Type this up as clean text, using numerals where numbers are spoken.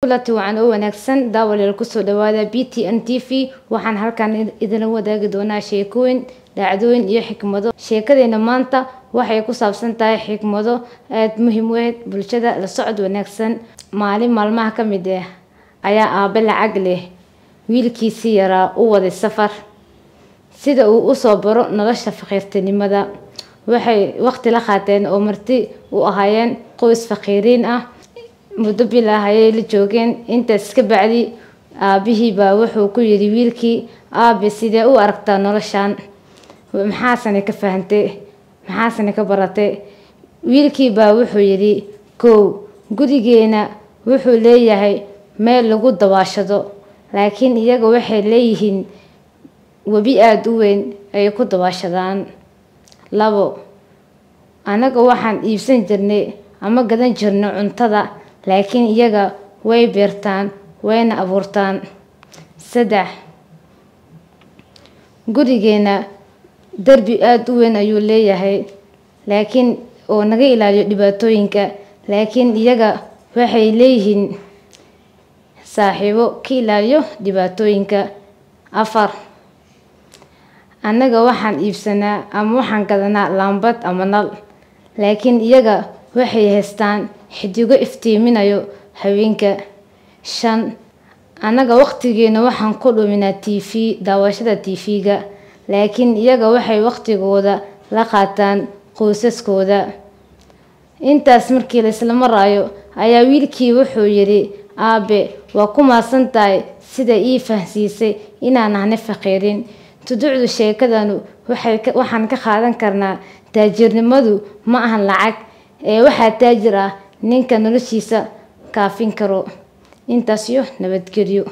kulati waxaan u wanaagsan daawaleel ku soo dhawaada BTN TV waxaan halkan idin wadaagi doonaa sheekooyin dhacdooyin iyo xikmado sheekadeena maanta waxay ku saabsan tahay xikmado aad muhiim u ah bulshada la socod wanaagsan maalin maalmaha ka mid ah ayaa aabe lacag leh wiilkiisii yaraa u waday safar sida uu u soo baro nolosha faqiirtinimada waxay waqti la qaateen oo marti u ahaayeen qoys faqiiriin ah muddo bilaa ayay la joogeen intaas ka bacdi aabihii baa wuxuu ku yiri wiilkii aabe sidee u aragtaa noloshan maxaasan ka fahantay maxaasan ka baratay wiilkii baa wuxuu yiri gurigeena wuxuu leeyahay meel lagu dawaashado laakiin iyaga waxay leeyihiin wabi aad u weyn ay ku dawaashadaan anaga waxaan iibsan jirnay ama gadan jirnay cuntada laakiin iyaga way beertaan wayna abuurtaan gurigeena darbi aad u weyn ayuu leeyahay laakiin oo naga ilaaliyo dhibaatooyinka laakiin iyaga waxay leeyihiin saaxiibo ka ilaaliyo dhibaatooyinka anaga waxaan iibsanaa ama waxaan gadanaa laambad ama nal laakiin iyaga waxay haystaan xidigo iftiiminayo haweenka anaga waqtigeena waxaan ku dhuminaa TV daawashada TV-ga laakiin iyaga waxay waqtigooda la qaataan qoysaskooda intaas markii la isla maraayo ayaa wiilkii wuxuu yiri aabe waa ku maasantahay sida ii fahansiisay inaan ahay faqiirin tuducdu sheekadanu waxaan ka qaadan karnaa taajirnimadu ma ahan lacag ee waxa taajir ah ninka noloshiisa kaafin karo intaas iyo nabadgelyo